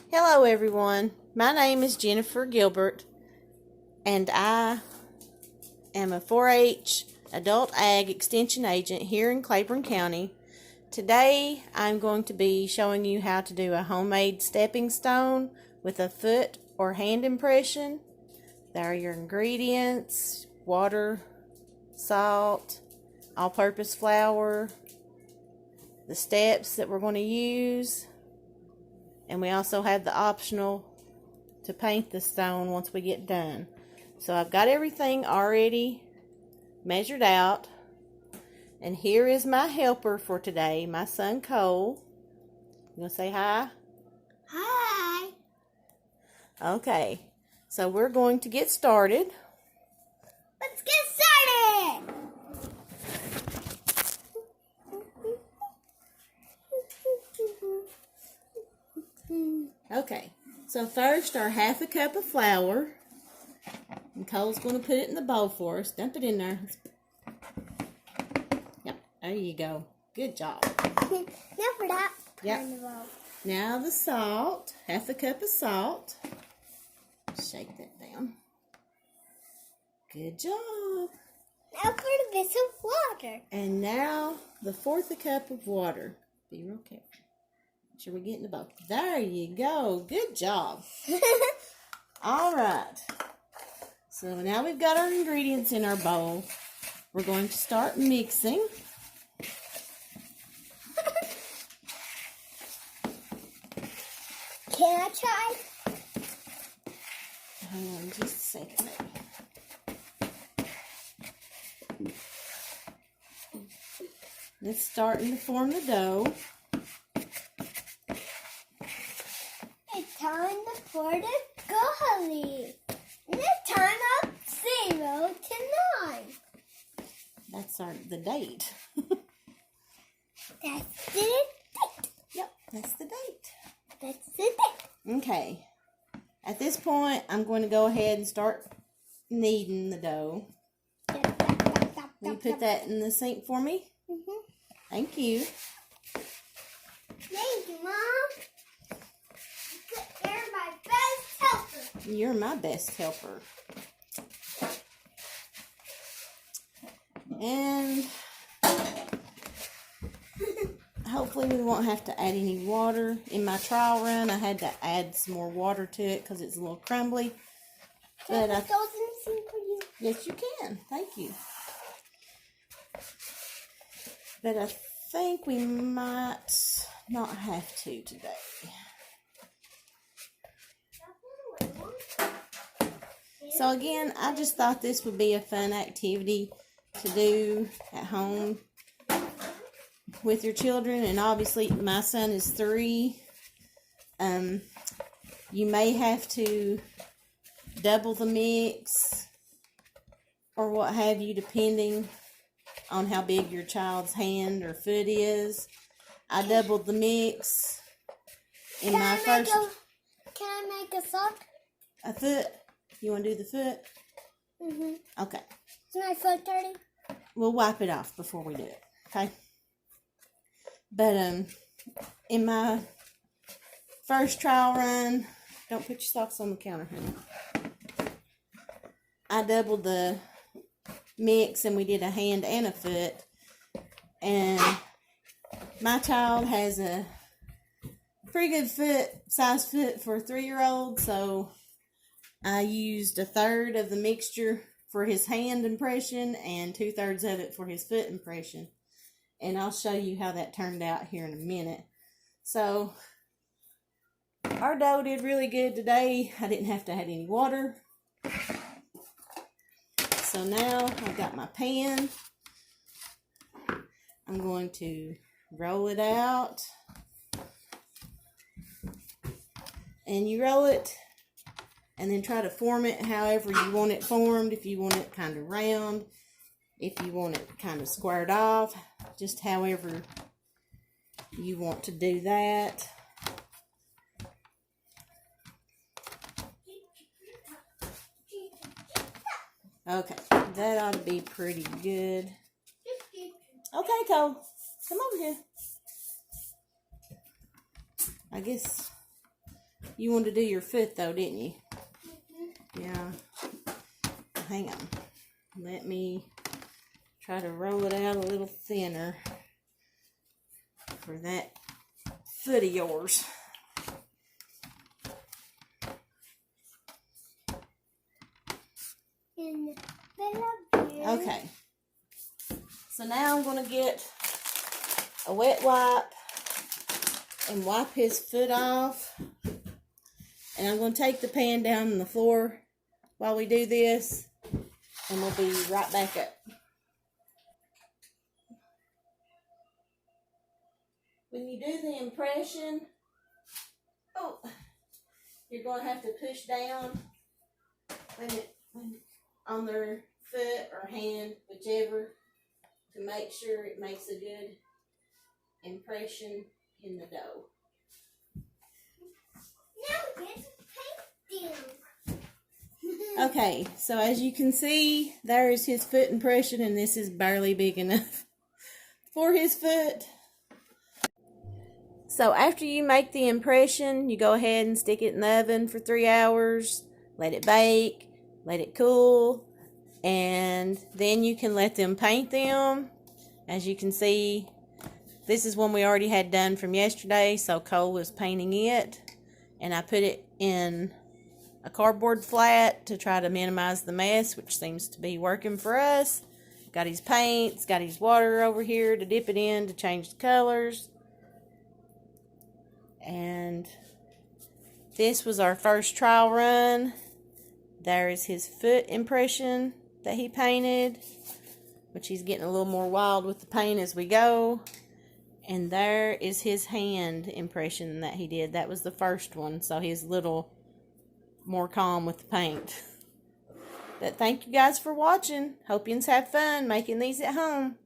Hello everyone, my name is Jennifer Gilbert and I am a 4-H Adult Ag Extension Agent here in Claiborne County. Today I'm going to be showing you how to do a homemade stepping stone with a foot or hand impression. There are your ingredients: water, salt, all-purpose flour, the steps that we're going to use. And we also have the optional to paint the stone once we get done. So I've got everything already measured out. And here is my helper for today, my son Cole. You want to say hi? Hi. Okay, so we're going to get started. Let's get started. Okay, so first our half a cup of flour. And Cole's going to put it in the bowl for us. Dump it in there. Yep, there you go. Good job. Now for that Yep. kind of roll. Now the salt, half a cup of salt. Shake that down. Good job. Now for the bits of water. And now the fourth a cup of water. Be real careful. Make sure we get in the bowl. There you go. Good job. All right. So now we've got our ingredients in our bowl. We're going to start mixing. Can I try? Hang on just a second. It's starting to form the dough. It's time to pour the garlic. And it's time of 0 to 9. That's the date. That's the date. Yep, that's the date. That's the date. Okay. At this point, I'm going to go ahead and start kneading the dough. Will you put that in the sink for me? Mm-hmm. Thank you. Thank you, Mom. You're my best helper. You're my best helper. And hopefully we won't have to add any water. In my trial run, I had to add some more water to it because it's a little crumbly. Can I put those in the sink for you? Yes, you can. Thank you. But I think we might not have to today. So again, I just thought this would be a fun activity to do at home with your children. And obviously my son is 3. You may have to double the mix or what have you, depending on how big your child's hand or foot is. I doubled the mix in my first. Can I make a sock? A foot? You want to do the foot? Mm-hmm. Okay. Is my foot dirty? We'll wipe it off before we do it. Okay. But in my first trial run, don't put your socks on the counter, honey. I doubled the mix and we did a hand and a foot. And my child has a pretty good size foot for a 3-year-old, so I used 1/3 of the mixture for his hand impression and 2/3 of it for his foot impression. And I'll show you how that turned out here in a minute. So our dough did really good today. I didn't have to add any water. So now I've got my pan. I'm going to roll it out. And you roll it and then try to form it however you want it formed. If you want it kind of round, if you want it kind of squared off, just however you want to do that. Okay, that ought to be pretty good. Okay, Cole, come over here. I guess You wanted to do your foot though, didn't you? Yeah. Hang on. Let me try to roll it out a little thinner for that foot of yours. Okay. So now I'm going to get a wet wipe and wipe his foot off. And I'm going to take the pan down on the floor while we do this. And we'll be right back up. When you do the impression, you're going to have to push down on their foot or hand, whichever, to make sure it makes a good impression in the dough. Now get the paint down. Okay, so as you can see, there is his foot impression, and this is barely big enough for his foot. So after you make the impression, you go ahead and stick it in the oven for 3 hours, let it bake, let it cool, and then you can let them paint them. As you can see, this is one we already had done from yesterday, so Cole was painting it, and I put it in a cardboard flat to try to minimize the mess, which seems to be working for us. Got his paints, got his water over here to dip it in to change the colors. And this was our first trial run. There is his foot impression that he painted, which he's getting a little more wild with the paint as we go. And there is his hand impression that he did. That was the first one, so he's a little more calm with the paint. But thank you guys for watching. Hope you have fun making these at home.